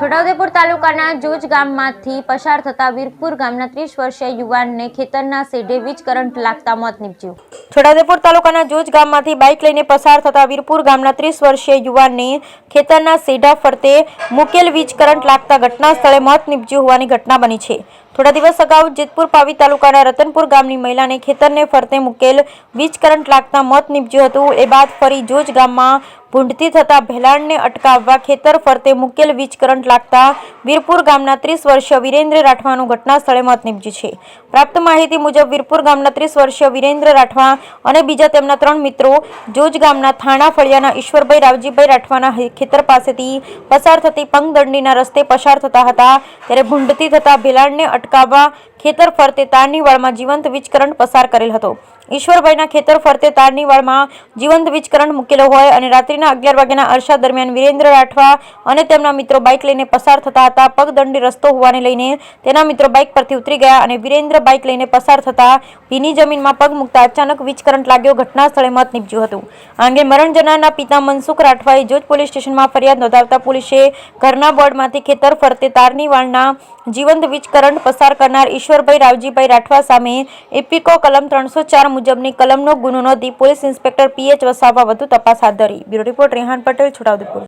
છોટાઉદેપુર તાલુકાના જોજ ગામમાંથી પસાર થતા વીરપુર ગામના 30 વર્ષીય યુવાનને ખેતરના શેઢે વીજ કરંટ લાગતા મોત નીપજ્યું। છોટાઉદેપુર તાલુકાના જોજ ગામમાંથી બાઇક લઈને પસાર થતા વીરપુર ગામના 30 વર્ષીય યુવાનને ખેતરના શેઢા ફરતે મૂકેલ વીજ કરંટ લાગતા ઘટના સ્થળે મોત નીપજ્યું હોવાની ઘટના બની છે। થોડા દિવસ અગાઉ જેતપુર પાવી તાલુકાના રતનપુર ગામની મહિલાને ખેતરને ફરતે મૂકેલ વીજ કરંટ લાગતા મોત નીપજ્યું હતું। એ બાદ ફરી જોજ ગામમાં ભૂંડથી થતા ભેલાણને અટકાવવા ખેતર ફરતે મૂકેલ વીજ કરંટ લાગતા વીરપુર ગામના 30 વર્ષીય વિરેન્દ્ર રાઠવાનું ઘટના સ્થળે મોત નીપજ્યું છે। પ્રાપ્ત માહિતી મુજબ વીરપુર ગામના 30 વર્ષીય વિરેન્દ્ર રાઠવા અને બીજા તેમના 3 મિત્રો જોજ ગામના થાણા ફળિયાના ઈશ્વરભાઈ રાવજીભાઈ રાઠવાના ખેતર પાસેથી પસાર થતી પંગદંડીના રસ્તે પસાર થતા હતા, ત્યારે ભૂંડથી થતા ભેલાણને અટકાવવા ખેતર ફરતે તારની વાળમાં જીવંત વીજ કરંટ પસાર કરેલ હતો। ઈશ્વરભાઈના ખેતર ફરતે તારની વાળમાં જીવંત વીજ કરંટ મૂકેલો હોય અને રાત્રિના 11 વાગ્યાના અરસા દરમિયાન વિરેન્દ્ર રાઠવા અને તેમના મિત્રો બાઇક લઈને પસાર થતા હતા। પગદંડી રસ્તો હોવાને લઈને તેના મિત્રો બાઇક પરથી ઉતરી ગયા અને વિરેન્દ્ર બાઇક લઈને પસાર થતા ભીની જમીનમાં પગ મૂકતા અચાનક વીજ કરંટ લાગ્યો। ઘટના સ્થળે મોત નીપજ્યું હતું। આ અંગે મરણ જનારના પિતા મનસુખ રાઠવાએ જોજ પોલીસ સ્ટેશનમાં ફરિયાદ નોંધાવતા પોલીસે ઘરના બોર્ડમાંથી ખેતર ફરતે તારની વાળના જીવંત વીજ કરંટ પસાર કરનાર ઈશ્વરભાઈ રાવજીભાઈ રાઠવા સામે એપિકો કલમ 304 મુજબની કલમનો ગુનો નોંધી પોલીસ ઇન્સ્પેક્ટર પીએચ વસાવા વધુ તપાસ હાથ ધરી। Bureau report Rehan Patel, Chhota Udepur.